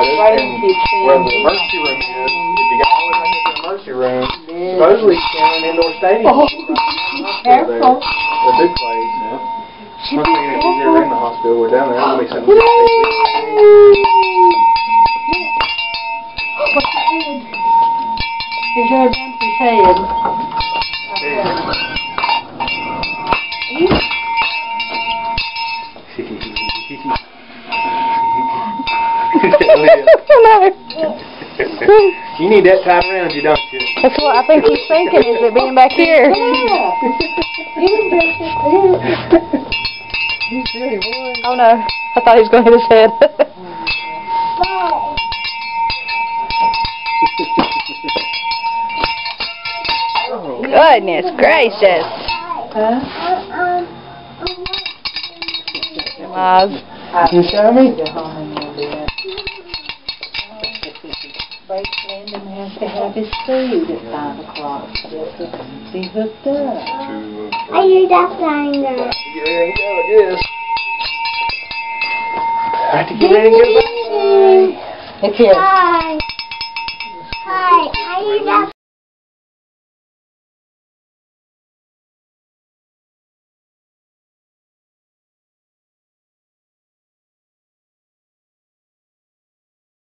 noticed, and where the emergency room is, if you got all the way back into the emergency room, supposedly it's in an indoor stadium. Careful. The big place. Yeah. I'm thinking if he's ever in the hospital, we're down there. It'll be something. He's right down his head. You need that tied around you, don't you? That's what I think he's thinking, is it being back here? You silly boy. Oh no, I thought he was going to hit his head. Goodness gracious. You show me? Landon has to have his food at 5 o'clock just to be hooked up. I hear that finger. Get ready and go, I guess. I have to get ready and go. It's here. Hi. Hi. I hear that